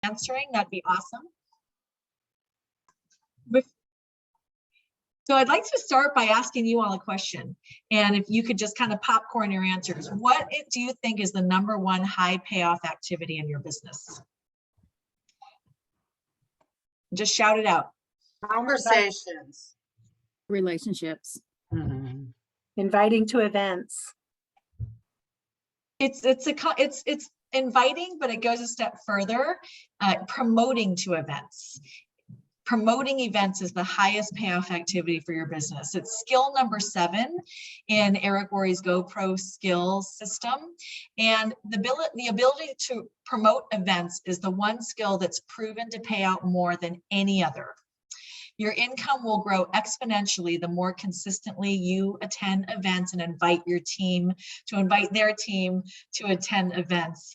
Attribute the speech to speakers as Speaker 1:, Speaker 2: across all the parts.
Speaker 1: answering, that'd be awesome. So I'd like to start by asking you all a question. And if you could just kind of popcorn your answers. What do you think is the #1 high payoff activity in your business? Just shout it out.
Speaker 2: Conversations.
Speaker 3: Relationships.
Speaker 4: Inviting to events.
Speaker 1: It's inviting, but it goes a step further, promoting to events. Promoting events is the highest payoff activity for your business. It's skill #7 in Eric Worre's GoPro skills system. And the ability to promote events is the one skill that's proven to pay out more than any other. Your income will grow exponentially the more consistently you attend events and invite their team to attend events.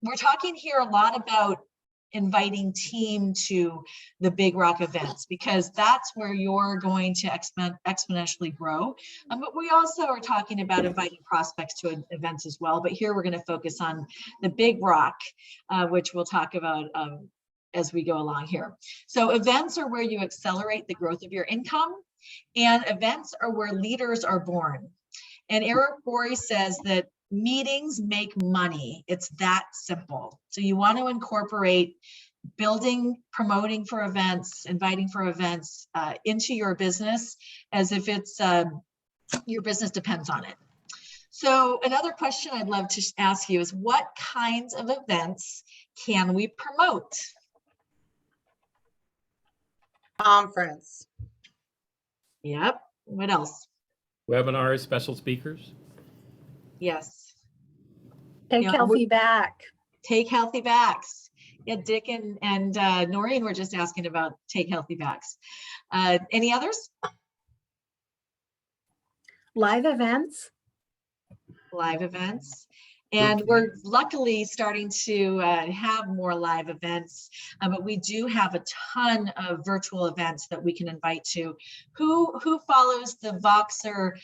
Speaker 1: We're talking here a lot about inviting team to the Big Rock events, because that's where you're going to exponentially grow. But we also are talking about inviting prospects to events as well. But here we're going to focus on the Big Rock, which we'll talk about as we go along here. So events are where you accelerate the growth of your income, and events are where leaders are born. And Eric Worre says that meetings make money. It's that simple. So you want to incorporate building, promoting for events, inviting for events into your business as if it's your business depends on it. So another question I'd love to ask you is, what kinds of events can we promote?
Speaker 2: Conference.
Speaker 1: Yep. What else?
Speaker 5: Webinars, special speakers.
Speaker 1: Yes.
Speaker 4: Take healthy back.
Speaker 1: Take healthy backs. Yeah, Dick and Noreen were just asking about take healthy backs. Any others?
Speaker 4: Live events.
Speaker 1: Live events. And we're luckily starting to have more live events, but we do have a ton of virtual events that we can invite to. Who follows the Voxer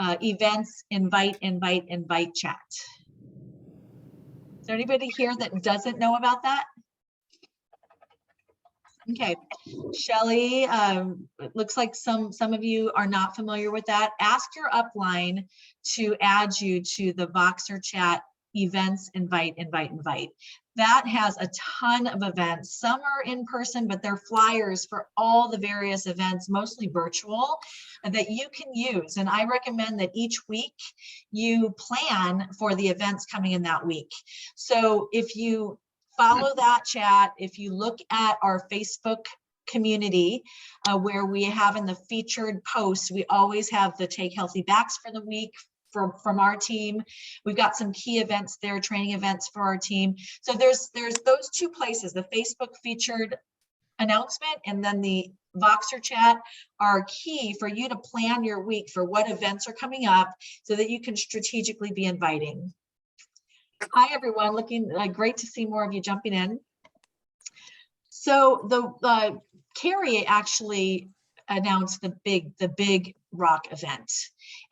Speaker 1: events invite chat? Is there anybody here that doesn't know about that? Okay, Shelly, it looks like some of you are not familiar with that. Ask your upline to add you to the Voxer chat events invite. That has a ton of events. Some are in person, but they're flyers for all the various events, mostly virtual, that you can use. And I recommend that each week you plan for the events coming in that week. So if you follow that chat, if you look at our Facebook community where we have in the featured posts, we always have the Take Healthy Backs for the week from our team. We've got some key events there, training events for our team. So there's those two places, the Facebook featured announcement and then the Voxer chat are key for you to plan your week for what events are coming up so that you can strategically be inviting. Hi, everyone. Looking great to see more of you jumping in. So the Carrie actually announced the Big Rock event.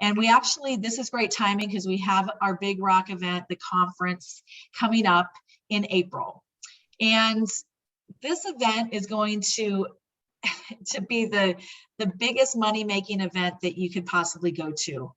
Speaker 1: And we actually, this is great timing because we have our Big Rock event, the conference, coming up in April. And this event is going to be the biggest money-making event that you could possibly go to.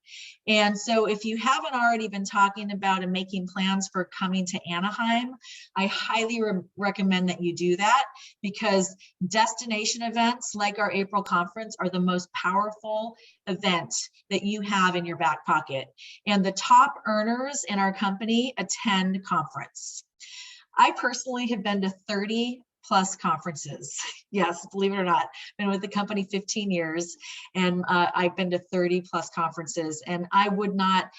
Speaker 1: And so if you haven't already been talking about and making plans for coming to Anaheim, I highly recommend that you do that, because destination events like our April conference are the most powerful event that you have in your back pocket. And the top earners in our company attend conference. I personally have been to 30+ conferences. Yes, believe it or not, been with the company 15 years and I've been to 30+ conferences, and I would not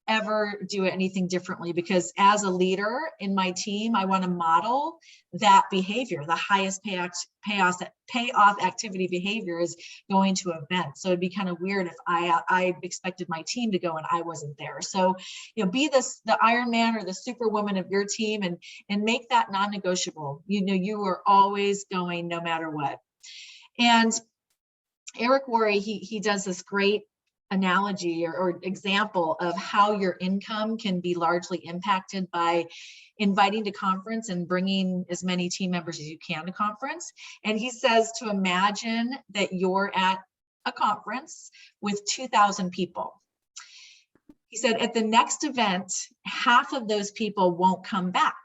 Speaker 1: ever do anything differently, because as a leader in my team, I want to model that behavior. The highest payoff activity behavior is going to events. So it'd be kind of weird if I expected my team to go and I wasn't there. So, you know, be the Iron Man or the Superwoman of your team and make that non-negotiable. You know, you are always going no matter what. And Eric Worre, he does this great analogy or example of how your income can be largely impacted by inviting to conference and bringing as many team members as you can to conference. And he says to imagine that you're at a conference with 2,000 people. He said at the next event, half of those people won't come back.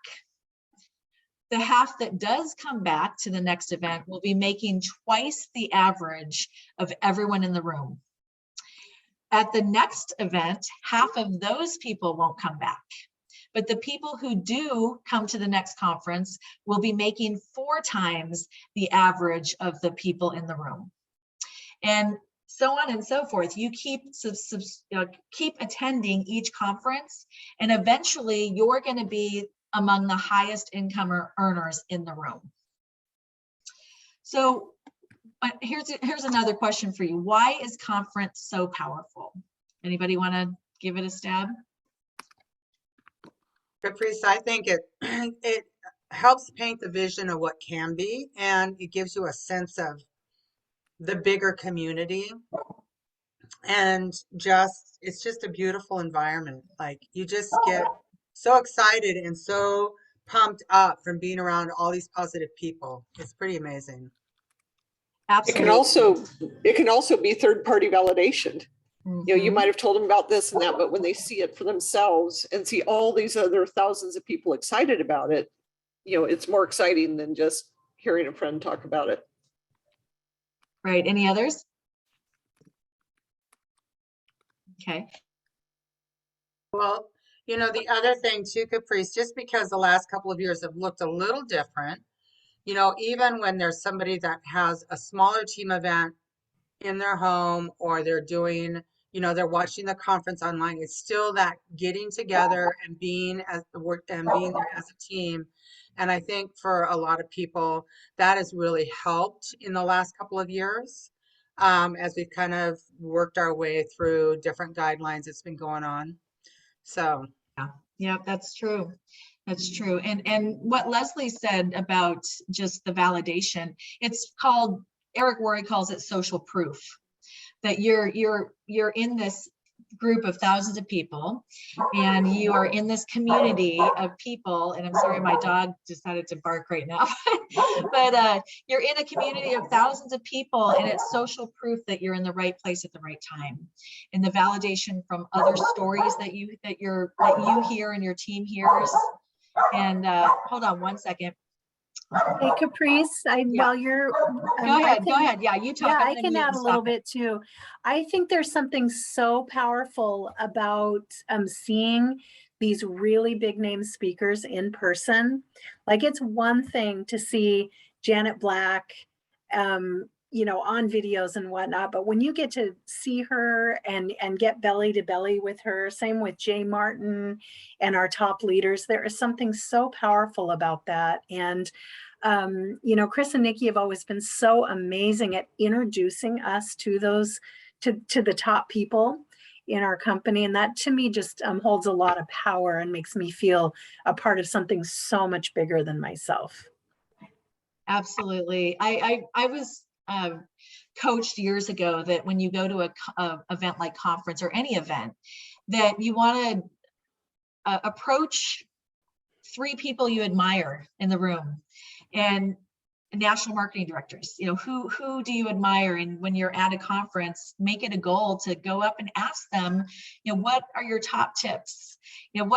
Speaker 1: The half that does come back to the next event will be making twice the average of everyone in the room. At the next event, half of those people won't come back. But the people who do come to the next conference will be making 4 times the average of the people in the room. And so on and so forth. You keep attending each conference, and eventually you're going to be among the highest income earners in the room. So here's another question for you. Why is conference so powerful? Anybody want to give it a stab?
Speaker 2: Caprice, I think it helps paint the vision of what can be, and it gives you a sense of the bigger community. And it's just a beautiful environment. Like, you just get so excited and so pumped up from being around all these positive people. It's pretty amazing.
Speaker 1: Absolutely.
Speaker 6: It can also be third-party validation.
Speaker 1: Mhm.
Speaker 6: You know, you might have told them about this and that, but when they see it for themselves and see all these other thousands of people excited about it, you know, it's more exciting than just hearing a friend talk about it.
Speaker 1: Right. Any others? Okay.
Speaker 2: Well, you know, the other thing too, Caprice, just because the last couple of years have looked a little different, you know, even when there's somebody that has a smaller team event in their home, or they're doing, you know, they're watching the conference online, it's still that getting together and being as the work and being there as a team. And I think for a lot of people, that has really helped in the last couple of years, as we've kind of worked our way through different guidelines that's been going on. So
Speaker 1: Yeah, that's true. That's true. And what Leslie said about just the validation, it's called, Eric Worre calls it social proof, that you're in this group of thousands of people, and you are in this community of people. And I'm sorry, my dog decided to bark right now, but you're in a community of thousands of people, and it's social proof that you're in the right place at the right time. And the validation from other stories that you hear and your team hears. And hold on one second.
Speaker 4: Hey, Caprice,
Speaker 1: Yeah.
Speaker 4: while you're.
Speaker 1: Go ahead. Yeah, you talk.
Speaker 4: Yeah,
Speaker 1: I'm
Speaker 4: I
Speaker 1: gonna
Speaker 4: can
Speaker 1: mute
Speaker 4: add
Speaker 1: and
Speaker 4: a little
Speaker 1: stop it.
Speaker 4: bit too. I think there's something so powerful about seeing these really big name speakers in person. Like, it's one thing to see Janet Black, you know, on videos and whatnot, but when you get to see her and get belly to belly with her, same with Jay Martin and our top leaders, there is something so powerful about that. And you know, Chris and Nikki have always been so amazing at introducing us to those, to the top people in our company. And that to me just holds a lot of power and makes me feel a part of something so much bigger than myself.
Speaker 1: Absolutely. I was coached years ago that when you go to a event like conference or any event, that you want to approach 3 people you admire in the room, and national marketing directors. You know, who do you admire? And when you're at a conference, make it a goal to go up and ask them, you know, what are your top tips? You know,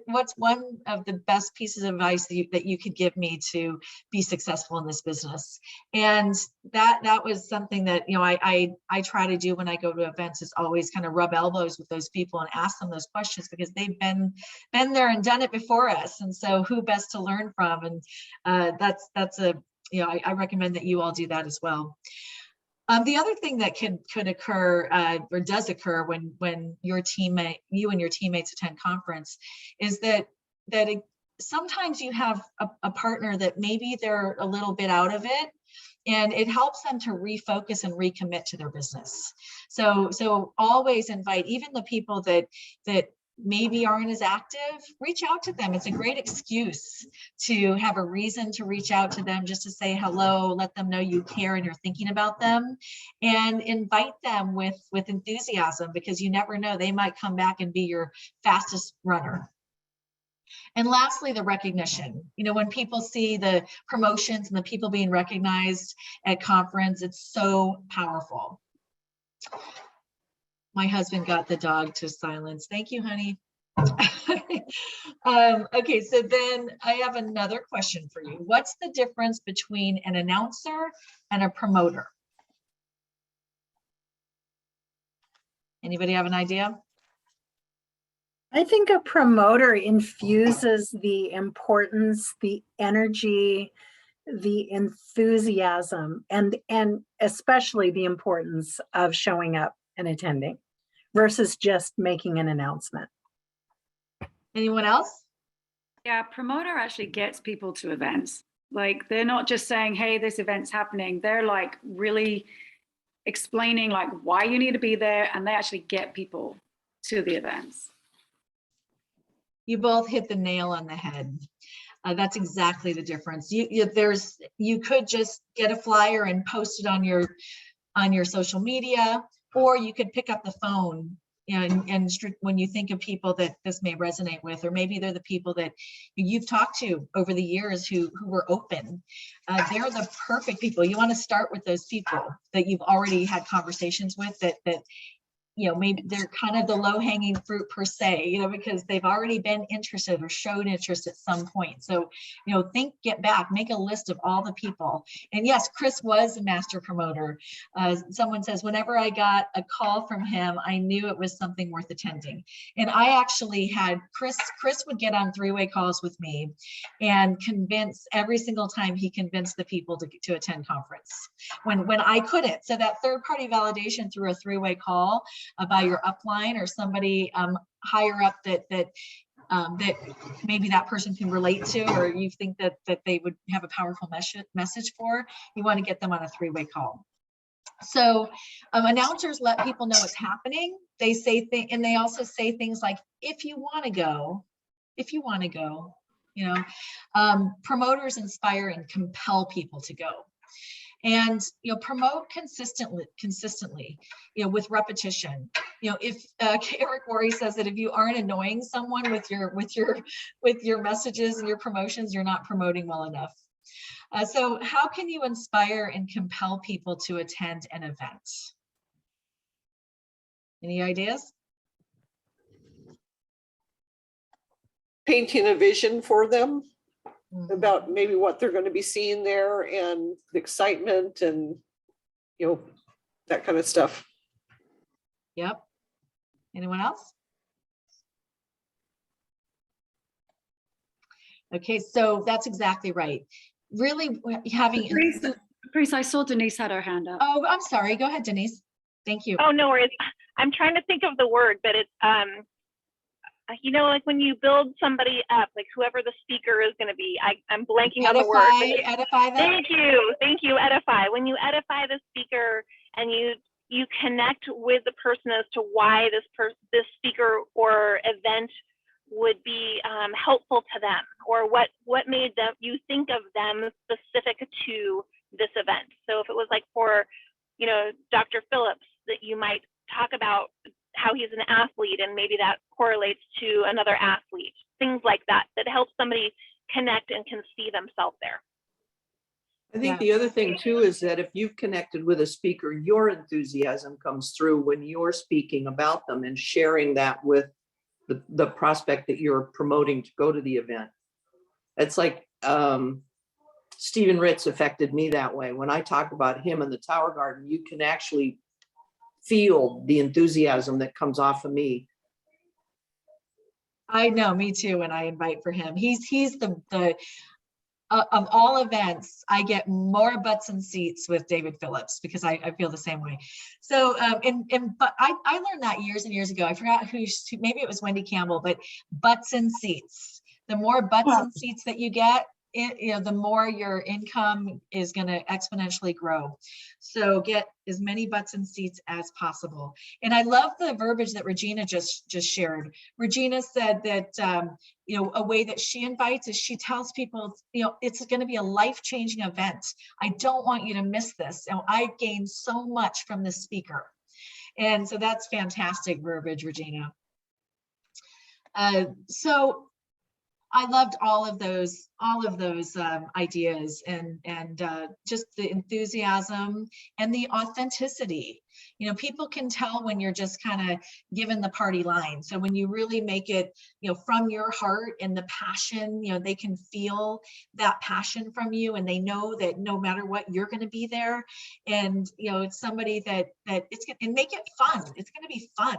Speaker 1: what's one of the best pieces of advice that you could give me to be successful in this business? And that was something that, you know, I try to do when I go to events, is always kind of rub elbows with those people and ask them those questions, because they've been there and done it before us. And so who best to learn from? And that's a, you know, I recommend that you all do that as well. The other thing that could occur or does occur when you and your teammates attend conference is that sometimes you have a partner that maybe they're a little bit out of it, and it helps them to refocus and recommit to their business. So always invite even the people that maybe aren't as active, reach out to them. It's a great excuse to have a reason to reach out to them, just to say hello, let them know you care and you're thinking about them, and invite them with enthusiasm, because you never know, they might come back and be your fastest runner. And lastly, the recognition. You know, when people see the promotions and the people being recognized at conference, it's so powerful. My husband got the dog to silence. Thank you, honey. Okay, so then I have another question for you. What's the difference between an announcer and a promoter? Anybody have an idea?
Speaker 4: I think a promoter infuses the importance, the energy, the enthusiasm, and especially the importance of showing up and attending versus just making an announcement.
Speaker 1: Anyone else?
Speaker 3: Yeah, promoter actually gets people to events. Like, they're not just saying, hey, this event's happening. They're like really explaining like why you need to be there, and they actually get people to the events.
Speaker 1: You both hit the nail on the head. That's exactly the difference. You could just get a flyer and post it on your social media, or you could pick up the phone, you know, and when you think of people that this may resonate with, or maybe they're the people that you've talked to over the years who were open. They're the perfect people. You want to start with those people that you've already had conversations with, that you know, maybe they're kind of the low-hanging fruit per se, you know, because they've already been interested or showed interest at some point. So, you know, get back, make a list of all the people. And yes, Chris was a master promoter. Someone says, whenever I got a call from him, I knew it was something worth attending. And I actually had Chris would get on three-way calls with me and convince, every single time he convinced the people to attend conference when I couldn't. So that third-party validation through a three-way call by your upline or somebody higher up that maybe that person can relate to, or you think that they would have a powerful message for, you want to get them on a three-way call. So announcers let people know what's happening. They say and they also say things like, if you want to go, you know. Promoters inspire and compel people to go. And, you know, promote consistently, you know, with repetition. You know, if Eric Worre says that if you aren't annoying someone with your messages and your promotions, you're not promoting well enough. So how can you inspire and compel people to attend an event? Any ideas?
Speaker 6: Painting a vision for them
Speaker 1: Mm-hmm.
Speaker 6: about maybe what they're going to be seeing there, and the excitement, and you know, that kind of stuff.
Speaker 1: Yep. Anyone else? Okay, so that's exactly right. Really having.
Speaker 3: Caprice, I saw Denise had her hand up.
Speaker 1: Oh, I'm sorry. Go ahead, Denise. Thank you.
Speaker 7: Oh, no worries. I'm trying to think of the word, but it's you know, like when you build somebody up, like whoever the speaker is going to be, I'm blanking on the word.
Speaker 1: Edify them.
Speaker 7: Thank you, edify. When you edify the speaker and you connect with the person as to why this speaker or event would be helpful to them, or what made them, you think of them specific to this event. So if it was like for, you know, Dr. Phillips, that you might talk about how he's an athlete, and maybe that correlates to another athlete, things like that, that helps somebody connect and can see themselves there.
Speaker 8: I think the other thing too is that if you've connected with a speaker, your enthusiasm comes through when you're speaking about them and sharing that with the prospect that you're promoting to go to the event. It's like Stephen Ritz affected me that way. When I talk about him in the Tower Garden, you can actually feel the enthusiasm that comes off of me.
Speaker 1: I know, me too. When I invite for him, he's the of all events, I get more butts and seats with David Phillips, because I feel the same way. So, but I learned that years and years ago. I forgot maybe it was Wendy Campbell, but butts and seats. The more butts and seats that you get, the more your income is going to exponentially grow. So get as many butts in seats as possible. And I love the verbiage that Regina just shared. Regina said that, a way that she invites is she tells people, it's going to be a life-changing event. I don't want you to miss this. I gained so much from this speaker. And so that's fantastic verbiage, Regina. So I loved all of those ideas and just the enthusiasm and the authenticity. People can tell when you're just kind of given the party line. So when you really make it, from your heart and the passion, they can feel that passion from you, and they know that no matter what, you're going to be there. And it's somebody that and make it fun. It's going to be fun,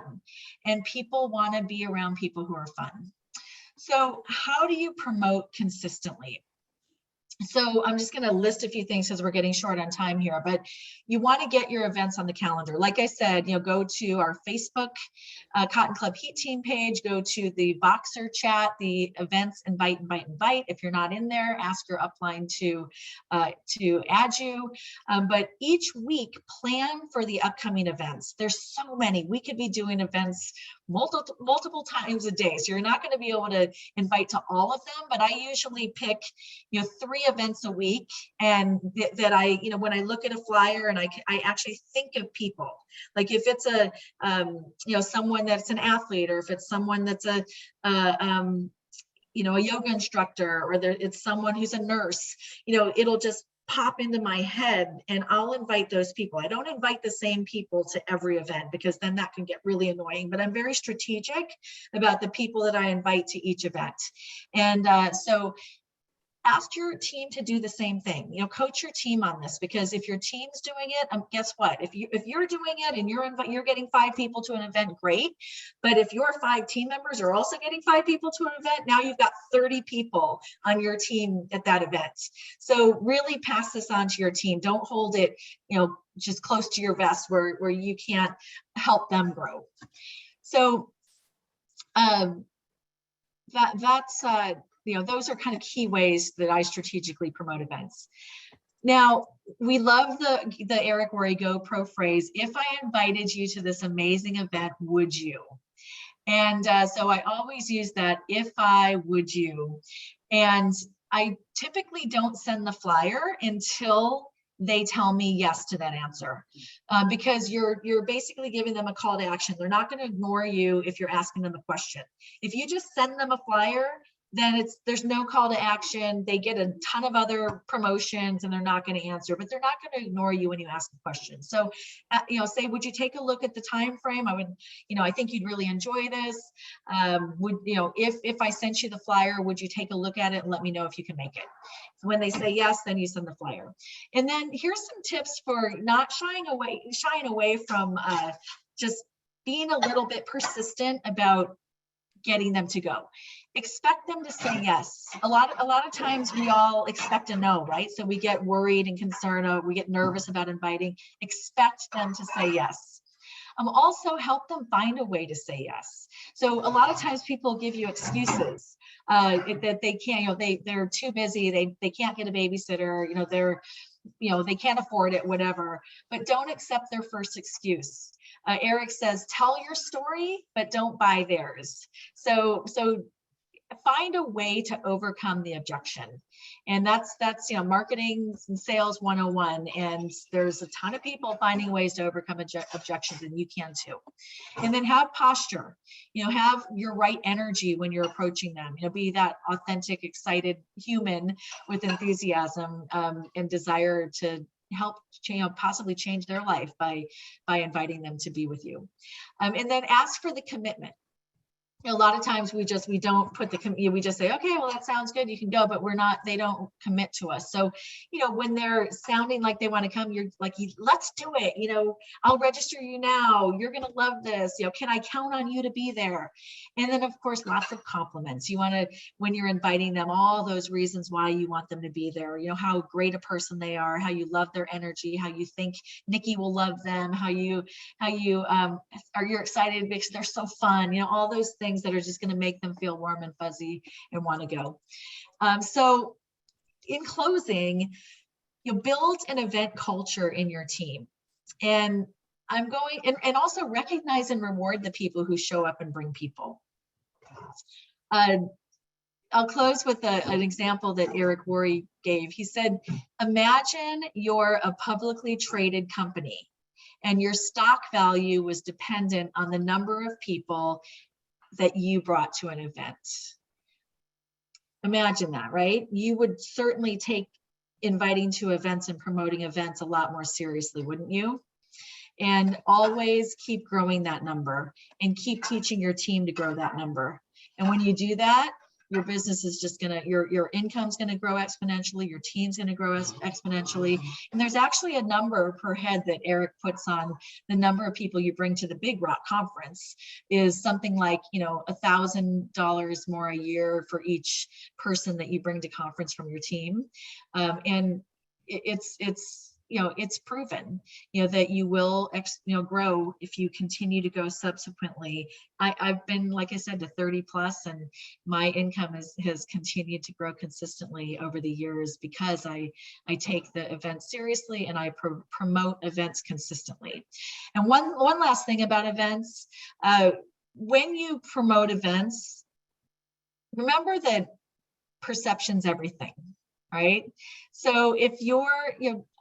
Speaker 1: and people want to be around people who are fun. So how do you promote consistently? So I'm just going to list a few things because we're getting short on time here, but you want to get your events on the calendar. Like I said, go to our Facebook Cotton Club Heat Team page, go to the Voxer chat, the events, invite. If you're not in there, ask your upline to add you. But each week, plan for the upcoming events. There's so many. We could be doing events multiple times a day. So you're not going to be able to invite to all of them, but I usually pick, 3 events a week. And that I, when I look at a flyer and I actually think of people, like if it's a, someone that's an athlete, or if it's someone that's a yoga instructor, or it's someone who's a nurse, it'll just pop into my head and I'll invite those people. I don't invite the same people to every event because then that can get really annoying, but I'm very strategic about the people that I invite to each event. And so ask your team to do the same thing. Coach your team on this, because if your team's doing it, guess what? If you're doing it and you're getting 5 people to an event, great. But if your 5 team members are also getting 5 people to an event, now you've got 30 people on your team at that event. So really pass this on to your team. Don't hold it, just close to your vest where you can't help them grow. So those are kind of key ways that I strategically promote events. Now, we love the Eric Worre Go Pro phrase, if I invited you to this amazing event, would you? And so I always use that, if I, would you? And I typically don't send the flyer until they tell me yes to that answer, because you're basically giving them a call to action. They're not going to ignore you if you're asking them a question. If you just send them a flyer, then there's no call to action. They get a ton of other promotions and they're not going to answer, but they're not going to ignore you when you ask a question. So, say, would you take a look at the time frame? I would, I think you'd really enjoy this. If I sent you the flyer, would you take a look at it and let me know if you can make it? When they say yes, then you send the flyer. And then here's some tips for not shying away from just being a little bit persistent about getting them to go. Expect them to say yes. A lot of times we all expect a no, right? So we get worried and concerned, or we get nervous about inviting. Expect them to say yes. Also help them find a way to say yes. So a lot of times people give you excuses that they can't, they're too busy, they can't get a babysitter, they can't afford it, whatever, but don't accept their first excuse. Eric says, tell your story, but don't buy theirs. So find a way to overcome the objection. And that's marketing and sales 101. And there's a ton of people finding ways to overcome objections, and you can too. And then have posture, have your right energy when you're approaching them, be that authentic, excited human with enthusiasm and desire to help possibly change their life by inviting them to be with you. And then ask for the commitment. A lot of times we don't put we just say, okay, well, that sounds good, you can go, but they don't commit to us. So, when they're sounding like they want to come, you're like, let's do it. I'll register you now. You're going to love this. Can I count on you to be there? And then of course, lots of compliments. You want to, when you're inviting them, all those reasons why you want them to be there, how great a person they are, how you love their energy, how you think Nikki will love them, how you're excited because they're so fun, all those things that are just going to make them feel warm and fuzzy and want to go. So in closing, you build an event culture in your team. And I'm going, and also recognize and reward the people who show up and bring people. I'll close with an example that Eric Worre gave. He said, imagine you're a publicly traded company and your stock value was dependent on the number of people that you brought to an event. Imagine that, right? You would certainly take inviting to events and promoting events a lot more seriously, wouldn't you? And always keep growing that number and keep teaching your team to grow that number. And when you do that, your business is just gonna, your income's gonna grow exponentially, your team's gonna grow exponentially. And there's actually a number per head that Eric puts on the number of people you bring to the Big Rock conference is something like, $1,000 more a year for each person that you bring to conference from your team. And it's proven, that you will, grow if you continue to go subsequently. I've been, like I said, to 30 plus, and my income has continued to grow consistently over the years because I take the events seriously and I promote events consistently. And one last thing about events, when you promote events, remember that perception's everything. Right? So if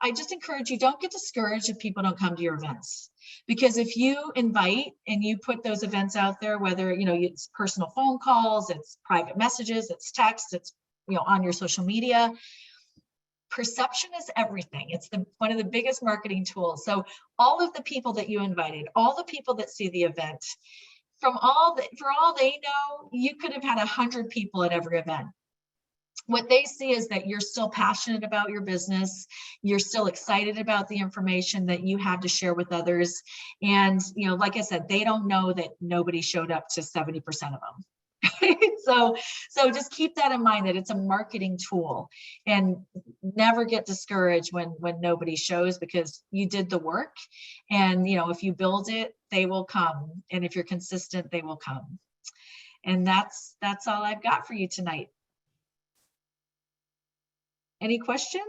Speaker 1: I just encourage you, don't get discouraged if people don't come to your events. Because if you invite and you put those events out there, whether, it's personal phone calls, it's private messages, it's text, it's, on your social media, perception is everything. It's one of the biggest marketing tools. So all of the people that you invited, all the people that see the event, for all they know, you could have had 100 people at every event. What they see is that you're still passionate about your business. You're still excited about the information that you have to share with others. And, like I said, they don't know that nobody showed up to 70% of them. So just keep that in mind, that it's a marketing tool, and never get discouraged when nobody shows, because you did the work. And, if you build it, they will come. And if you're consistent, they will come. And that's all I've got for you tonight. Any questions?